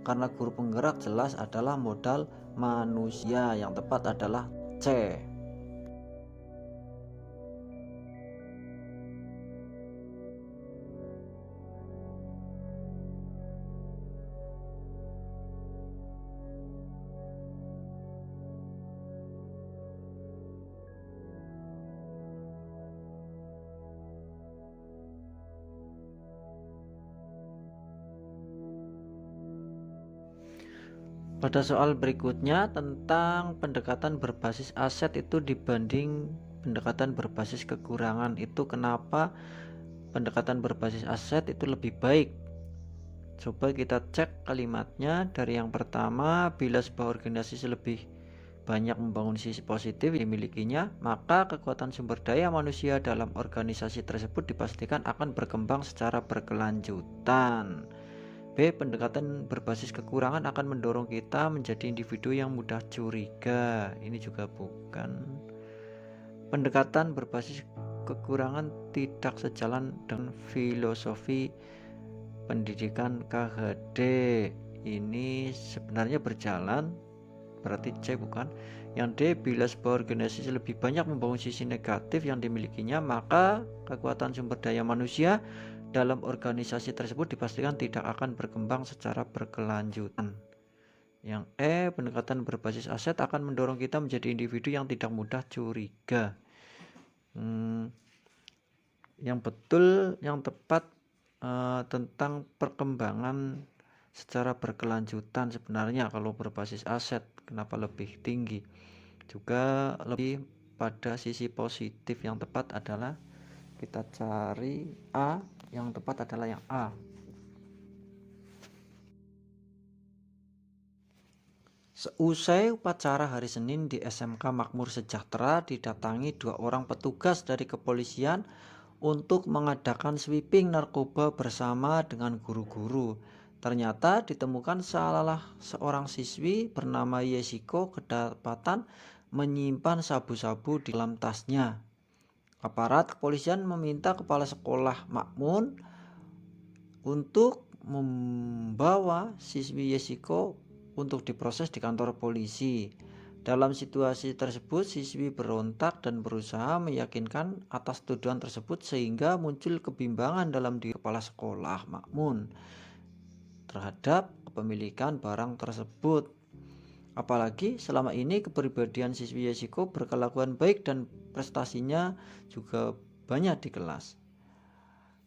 karena guru penggerak jelas adalah modal manusia, yang tepat adalah C. Pada soal berikutnya tentang pendekatan berbasis aset itu dibanding pendekatan berbasis kekurangan, itu kenapa pendekatan berbasis aset itu lebih baik? Coba kita cek kalimatnya. Dari yang pertama, bila sebuah organisasi lebih banyak membangun sisi positif yang dimilikinya, maka kekuatan sumber daya manusia dalam organisasi tersebut dipastikan akan berkembang secara berkelanjutan. B. Pendekatan berbasis kekurangan akan mendorong kita menjadi individu yang mudah curiga. Ini juga bukan. Pendekatan berbasis kekurangan tidak sejalan dengan filosofi pendidikan KHD. Ini sebenarnya berjalan, berarti C bukan. Yang D, bila sebuah organisasi lebih banyak membangun sisi negatif yang dimilikinya, maka kekuatan sumber daya manusia dalam organisasi tersebut dipastikan tidak akan berkembang secara berkelanjutan. Yang E, pendekatan berbasis aset akan mendorong kita menjadi individu yang tidak mudah curiga. Yang betul, yang tepat tentang perkembangan secara berkelanjutan sebenarnya kalau berbasis aset kenapa lebih tinggi, juga lebih pada sisi positif. Yang tepat adalah kita cari A, yang tepat adalah yang A. Seusai upacara hari Senin di SMK Makmur Sejahtera, didatangi 2 orang petugas dari kepolisian untuk mengadakan sweeping narkoba bersama dengan guru-guru. Ternyata ditemukan salah seorang siswi bernama Yesiko kedapatan menyimpan sabu-sabu di dalam tasnya. Aparat kepolisian meminta kepala sekolah Makmun untuk membawa siswi Yesiko untuk diproses di kantor polisi. Dalam situasi tersebut, siswi berontak dan berusaha meyakinkan atas tuduhan tersebut, sehingga muncul kebimbangan dalam diri kepala sekolah Makmun terhadap kepemilikan barang tersebut. Apalagi selama ini kepribadian siswi Yesiko berkelakuan baik dan prestasinya juga banyak di kelas.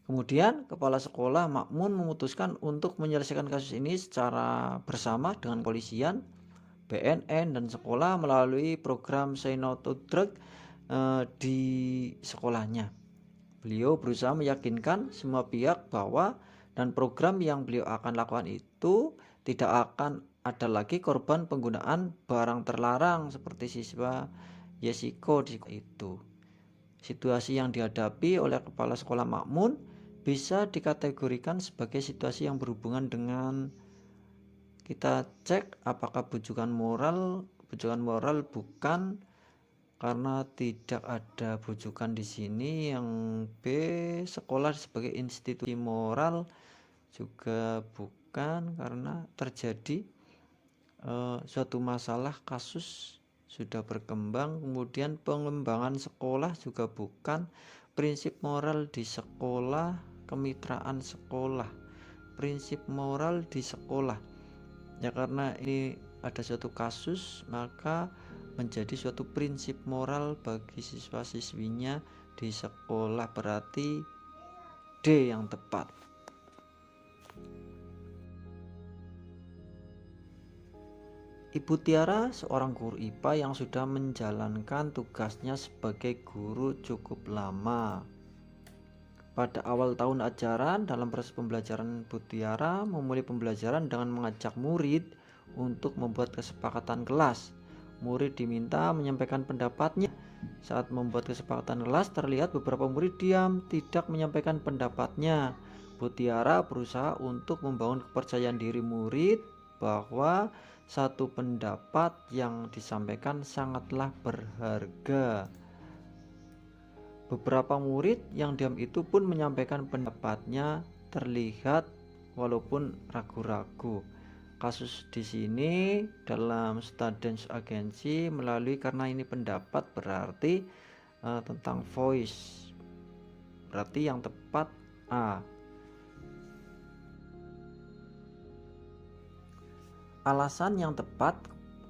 Kemudian kepala sekolah Makmun memutuskan untuk menyelesaikan kasus ini secara bersama dengan polisian, BNN, dan sekolah melalui program Say No to Drug di sekolahnya. Beliau berusaha meyakinkan semua pihak bahwa dan program yang beliau akan lakukan itu tidak akan ada lagi korban penggunaan barang terlarang seperti siswa Yesiko itu. Situasi yang dihadapi oleh kepala sekolah Makmun bisa dikategorikan sebagai situasi yang berhubungan dengan Kita cek apakah bujukan moral bukan, karena tidak ada bujukan di sini. Yang B, sekolah sebagai institusi moral juga bukan, karena terjadi suatu masalah, kasus sudah berkembang. Kemudian pengembangan sekolah juga bukan, prinsip moral di sekolah, kemitraan sekolah, prinsip moral di sekolah. Ya, karena ini ada suatu kasus, maka menjadi suatu prinsip moral bagi siswa-siswinya di sekolah, berarti D yang tepat. Ibu Tiara seorang guru IPA yang sudah menjalankan tugasnya sebagai guru cukup lama. Pada awal tahun ajaran, dalam proses pembelajaran, Bu Tiara memulai pembelajaran dengan mengajak murid untuk membuat kesepakatan kelas. Murid diminta menyampaikan pendapatnya. Saat membuat kesepakatan kelas, terlihat beberapa murid diam, tidak menyampaikan pendapatnya. Bu Tiara berusaha untuk membangun kepercayaan diri murid bahwa satu pendapat yang disampaikan sangatlah berharga. Beberapa murid yang diam itu pun menyampaikan pendapatnya, terlihat walaupun ragu-ragu. Kasus di sini dalam Students Agency melalui, karena ini pendapat berarti tentang voice. Berarti yang tepat A. Alasan yang tepat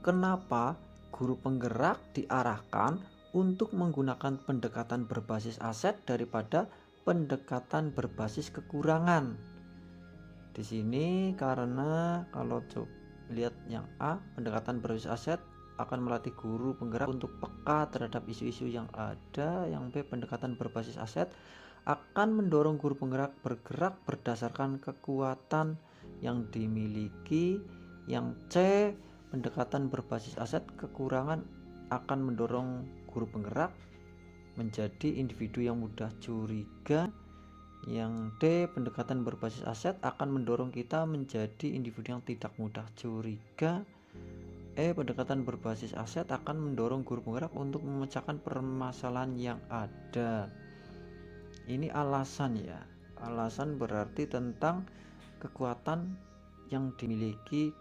kenapa guru penggerak diarahkan untuk menggunakan pendekatan berbasis aset daripada pendekatan berbasis kekurangan. Di sini karena kalau coba lihat yang A, pendekatan berbasis aset akan melatih guru penggerak untuk peka terhadap isu-isu yang ada. Yang B, pendekatan berbasis aset akan mendorong guru penggerak bergerak berdasarkan kekuatan yang dimiliki. Yang C, pendekatan berbasis aset kekurangan akan mendorong guru penggerak menjadi individu yang mudah curiga. Yang D, pendekatan berbasis aset akan mendorong kita menjadi individu yang tidak mudah curiga. E, pendekatan berbasis aset akan mendorong guru penggerak untuk memecahkan permasalahan yang ada. Ini alasan ya. Alasan berarti tentang kekuatan yang dimiliki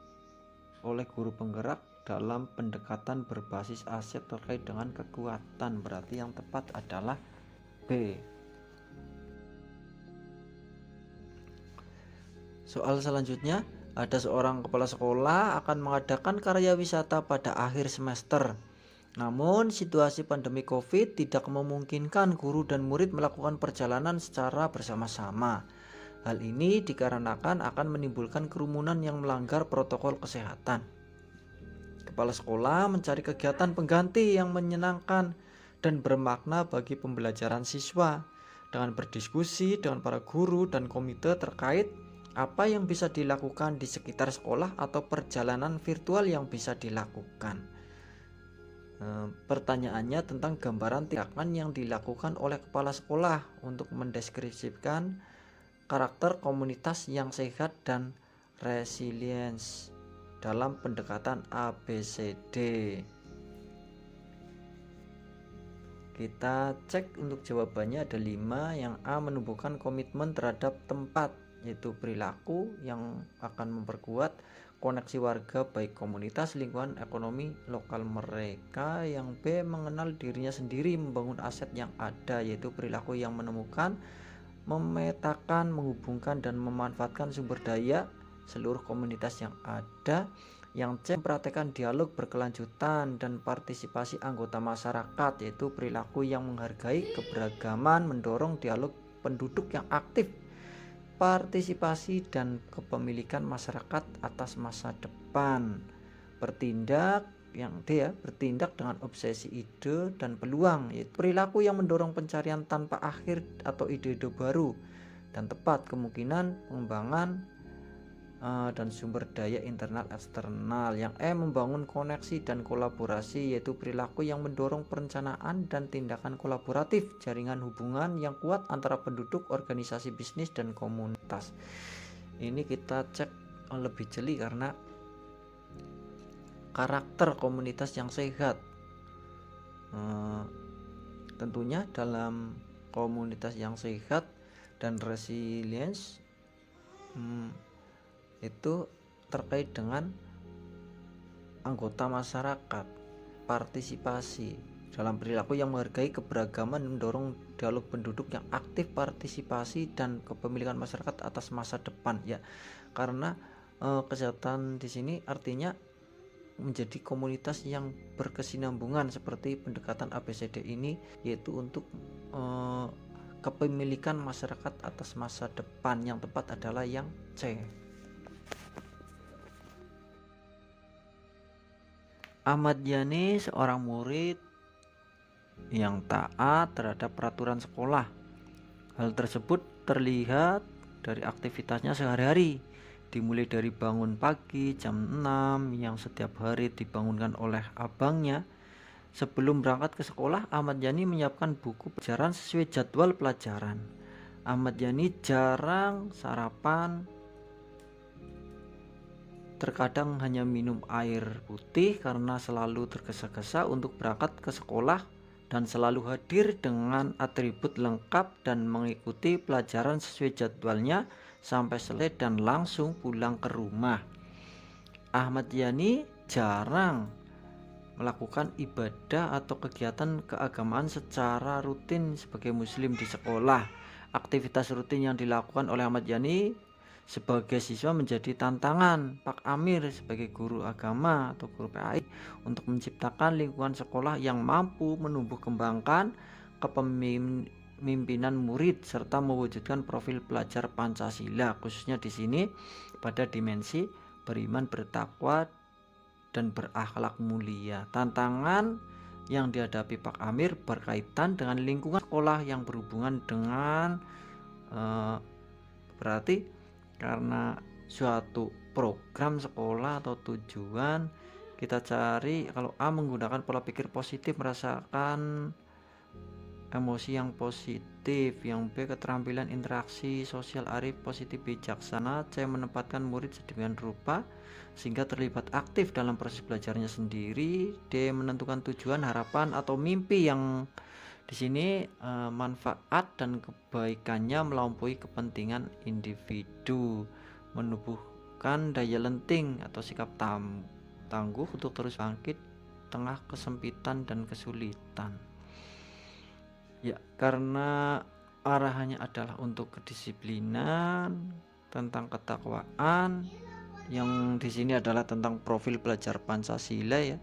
oleh guru penggerak dalam pendekatan berbasis aset terkait dengan kekuatan. Berarti yang tepat adalah B. Soal selanjutnya, ada seorang kepala sekolah akan mengadakan karya wisata pada akhir semester. Namun situasi pandemi COVID tidak memungkinkan guru dan murid melakukan perjalanan secara bersama-sama. Hal ini dikarenakan akan menimbulkan kerumunan yang melanggar protokol kesehatan. Kepala sekolah mencari kegiatan pengganti yang menyenangkan dan bermakna bagi pembelajaran siswa, dengan berdiskusi dengan para guru dan komite terkait apa yang bisa dilakukan di sekitar sekolah atau perjalanan virtual yang bisa dilakukan. Pertanyaannya tentang gambaran tindakan yang dilakukan oleh kepala sekolah untuk mendeskripsikan karakter komunitas yang sehat dan resilience dalam pendekatan ABCD. Kita cek untuk jawabannya ada 5. Yang A, menumbuhkan komitmen terhadap tempat, yaitu perilaku yang akan memperkuat koneksi warga baik komunitas, lingkungan, ekonomi lokal mereka. Yang B, mengenal dirinya sendiri, membangun aset yang ada, yaitu perilaku yang menemukan, memetakan, menghubungkan dan memanfaatkan sumber daya seluruh komunitas yang ada. Yang C, mempraktekkan dialog berkelanjutan dan partisipasi anggota masyarakat, yaitu perilaku yang menghargai keberagaman, mendorong dialog penduduk yang aktif, partisipasi dan kepemilikan masyarakat atas masa depan. Bertindak, yang D ya, bertindak dengan obsesi ide dan peluang, yaitu perilaku yang mendorong pencarian tanpa akhir atau ide-ide baru dan tepat, kemungkinan pengembangan dan sumber daya internal eksternal. Yang E, membangun koneksi dan kolaborasi, yaitu perilaku yang mendorong perencanaan dan tindakan kolaboratif, jaringan hubungan yang kuat antara penduduk, organisasi bisnis dan komunitas. Ini kita cek lebih jeli karena karakter komunitas yang sehat. Tentunya dalam komunitas yang sehat dan resilience itu terkait dengan anggota masyarakat, partisipasi dalam perilaku yang menghargai keberagaman, mendorong dialog penduduk yang aktif, partisipasi dan kepemilikan masyarakat atas masa depan. Ya, karena kesehatan di sini artinya menjadi komunitas yang berkesinambungan seperti pendekatan ABCD ini, yaitu untuk kepemilikan masyarakat atas masa depan. Yang tepat adalah yang C. Ahmad Yani seorang murid yang taat terhadap peraturan sekolah. Hal tersebut terlihat dari aktivitasnya sehari-hari, dimulai dari bangun pagi jam 6 yang setiap hari dibangunkan oleh abangnya. Sebelum berangkat ke sekolah, Ahmad Yani menyiapkan buku pelajaran sesuai jadwal pelajaran. Ahmad Yani jarang sarapan, terkadang hanya minum air putih karena selalu tergesa-gesa untuk berangkat ke sekolah dan selalu hadir dengan atribut lengkap dan mengikuti pelajaran sesuai jadwalnya sampai selesai dan langsung pulang ke rumah. Ahmad Yani jarang melakukan ibadah atau kegiatan keagamaan secara rutin sebagai muslim di sekolah. Aktivitas rutin yang dilakukan oleh Ahmad Yani sebagai siswa menjadi tantangan Pak Amir sebagai guru agama atau guru PAI untuk menciptakan lingkungan sekolah yang mampu menumbuh kembangkan kepemimpinan murid serta mewujudkan profil pelajar Pancasila, khususnya di sini pada dimensi beriman, bertakwa dan berakhlak mulia. Tantangan yang dihadapi Pak Amir berkaitan dengan lingkungan sekolah yang berhubungan dengan berarti karena suatu program sekolah atau tujuan, kita cari kalau A menggunakan pola pikir positif, merasakan emosi yang positif, yang B keterampilan interaksi sosial arif positif bijaksana, C menempatkan murid sedemikian rupa sehingga terlibat aktif dalam proses belajarnya sendiri, D menentukan tujuan, harapan atau mimpi yang di sini manfaat dan kebaikannya melampaui kepentingan individu, menumbuhkan daya lenting atau sikap tangguh untuk terus bangkit tengah kesempitan dan kesulitan. Ya, karena arahannya adalah untuk kedisiplinan, tentang ketakwaan, yang di sini adalah tentang profil pelajar Pancasila ya.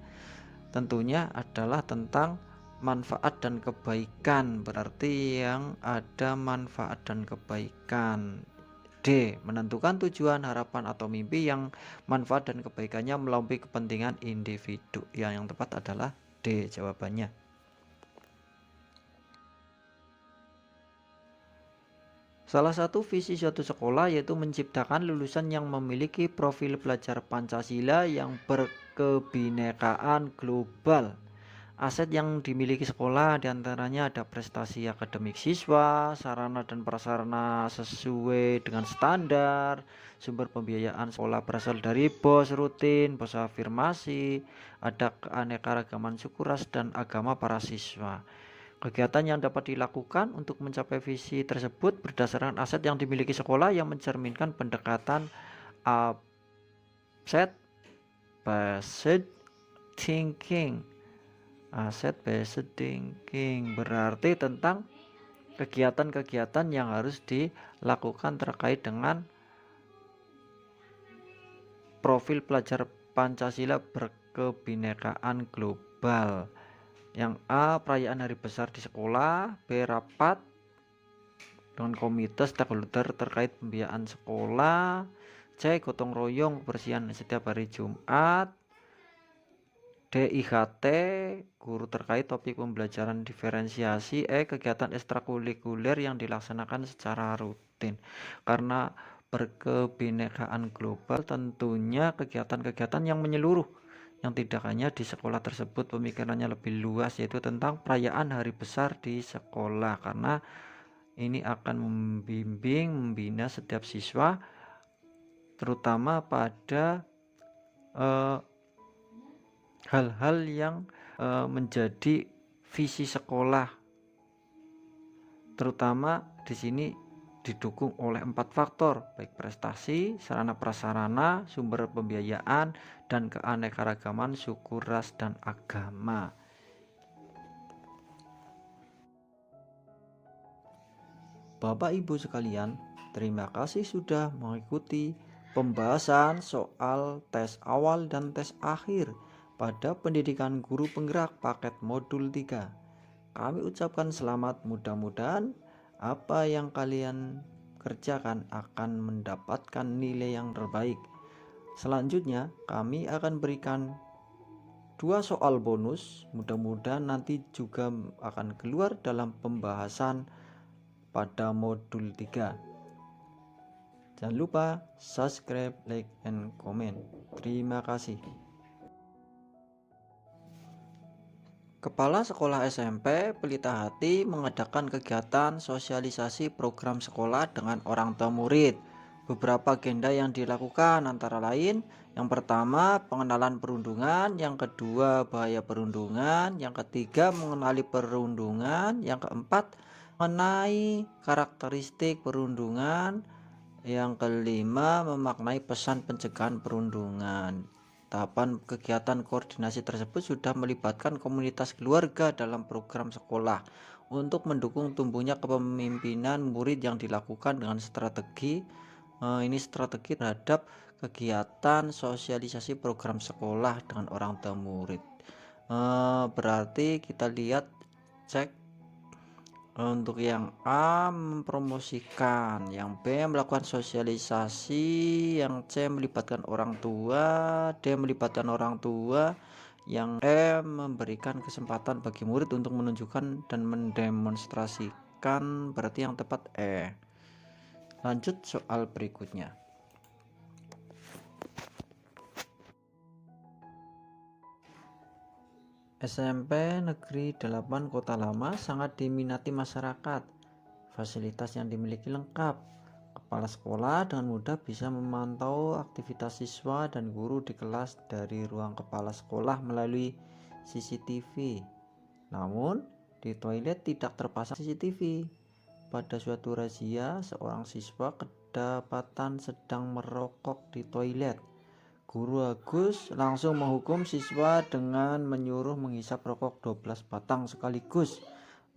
Tentunya adalah tentang manfaat dan kebaikan, berarti yang ada manfaat dan kebaikan. D menentukan tujuan, harapan atau mimpi yang manfaat dan kebaikannya melampaui kepentingan individu. Yang tepat adalah D jawabannya. Salah satu visi suatu sekolah yaitu menciptakan lulusan yang memiliki profil pelajar Pancasila yang berkebinekaan global. Aset yang dimiliki sekolah diantaranya ada prestasi akademik siswa, sarana dan prasarana sesuai dengan standar, sumber pembiayaan sekolah berasal dari BOS rutin, BOS afirmasi, ada keanekaragaman suku ras dan agama para siswa. Kegiatan yang dapat dilakukan untuk mencapai visi tersebut berdasarkan aset yang dimiliki sekolah yang mencerminkan pendekatan asset based thinking. Asset based thinking berarti tentang kegiatan-kegiatan yang harus dilakukan terkait dengan profil pelajar Pancasila berkebinekaan global. Yang A, perayaan hari besar di sekolah. B, rapat dengan komite stakeholder terkait pembiayaan sekolah. C, gotong royong kebersihan setiap hari Jumat. D, IHT, guru terkait topik pembelajaran diferensiasi. E, kegiatan ekstrakurikuler yang dilaksanakan secara rutin. Karena berkebinekaan global, tentunya kegiatan-kegiatan yang menyeluruh, yang tidak hanya di sekolah tersebut, pemikirannya lebih luas, yaitu tentang perayaan hari besar di sekolah, karena ini akan membimbing, membina setiap siswa terutama pada hal-hal yang menjadi visi sekolah, terutama di sini didukung oleh 4 faktor, baik prestasi, sarana prasarana, sumber pembiayaan, dan keanekaragaman suku, ras, dan agama. Bapak Ibu sekalian, terima kasih sudah mengikuti pembahasan soal tes awal dan tes akhir pada pendidikan guru penggerak paket modul 3. Kami ucapkan selamat, mudah-mudahan apa yang kalian kerjakan akan mendapatkan nilai yang terbaik. Selanjutnya kami akan berikan 2 soal bonus, mudah-mudahan nanti juga akan keluar dalam pembahasan pada modul 3. Jangan lupa subscribe, like, and comment. Terima kasih. Kepala Sekolah SMP Pelita Hati mengadakan kegiatan sosialisasi program sekolah dengan orang tua murid. Beberapa agenda yang dilakukan antara lain, yang pertama pengenalan perundungan, yang kedua bahaya perundungan, yang ketiga mengenali perundungan, yang keempat mengenai karakteristik perundungan, yang kelima memaknai pesan pencegahan perundungan. Tahapan kegiatan koordinasi tersebut sudah melibatkan komunitas keluarga dalam program sekolah untuk mendukung tumbuhnya kepemimpinan murid yang dilakukan dengan strategi strategi terhadap kegiatan sosialisasi program sekolah dengan orang tua murid. Berarti kita lihat cek untuk yang A mempromosikan, yang B melakukan sosialisasi, yang C melibatkan orang tua, D melibatkan orang tua, yang E memberikan kesempatan bagi murid untuk menunjukkan dan mendemonstrasikan, berarti yang tepat E. Lanjut soal berikutnya. SMP Negeri 8 Kota Lama sangat diminati masyarakat. Fasilitas yang dimiliki lengkap. Kepala sekolah dengan mudah bisa memantau aktivitas siswa dan guru di kelas dari ruang kepala sekolah melalui CCTV. Namun, di toilet tidak terpasang CCTV. Pada suatu razia, seorang siswa kedapatan sedang merokok di toilet. Guru Agus langsung menghukum siswa dengan menyuruh menghisap rokok 12 batang sekaligus.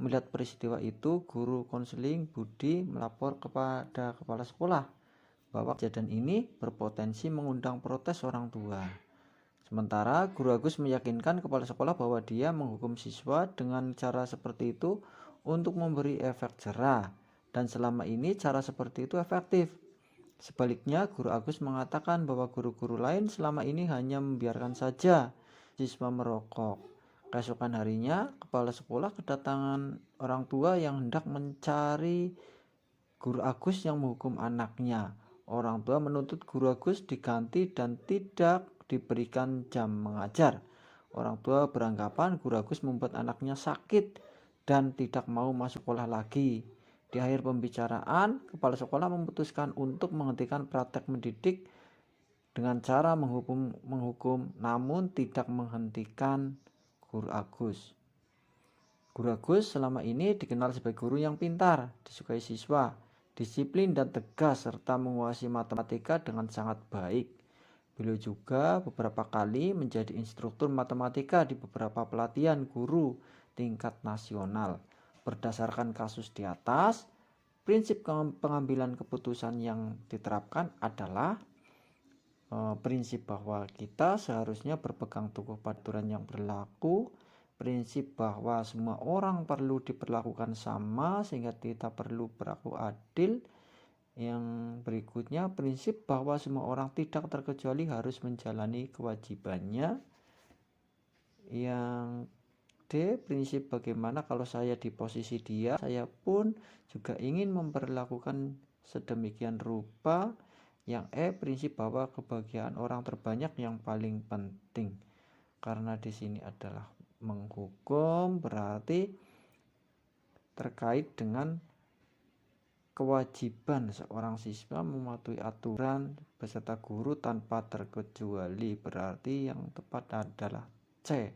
Melihat peristiwa itu, guru konseling Budi melapor kepada kepala sekolah bahwa kejadian ini berpotensi mengundang protes orang tua. Sementara Guru Agus meyakinkan kepala sekolah bahwa dia menghukum siswa dengan cara seperti itu untuk memberi efek jerah, dan selama ini cara seperti itu efektif. Sebaliknya, Guru Agus mengatakan bahwa guru-guru lain selama ini hanya membiarkan saja siswa merokok. Keesokan harinya, kepala sekolah kedatangan orang tua yang hendak mencari Guru Agus yang menghukum anaknya. Orang tua menuntut Guru Agus diganti dan tidak diberikan jam mengajar. Orang tua beranggapan Guru Agus membuat anaknya sakit dan tidak mau masuk sekolah lagi. Di akhir pembicaraan, kepala sekolah memutuskan untuk menghentikan praktek mendidik dengan cara menghukum namun tidak menghentikan Guru Agus. Guru Agus selama ini dikenal sebagai guru yang pintar, disukai siswa, disiplin dan tegas, serta menguasai matematika dengan sangat baik. Beliau juga beberapa kali menjadi instruktur matematika di beberapa pelatihan guru tingkat nasional. Berdasarkan kasus di atas, prinsip pengambilan keputusan yang diterapkan adalah prinsip bahwa kita seharusnya berpegang teguh pada aturan yang berlaku, prinsip bahwa semua orang perlu diperlakukan sama sehingga kita perlu berlaku adil. Yang berikutnya, prinsip bahwa semua orang tidak terkecuali harus menjalani kewajibannya. Yang D, prinsip bagaimana kalau saya di posisi dia, saya pun juga ingin memperlakukan sedemikian rupa. Yang E, prinsip bahwa kebahagiaan orang terbanyak yang paling penting. Karena di sini adalah menghukum, berarti terkait dengan kewajiban seorang siswa mematuhi aturan beserta guru tanpa terkecuali, berarti yang tepat adalah C.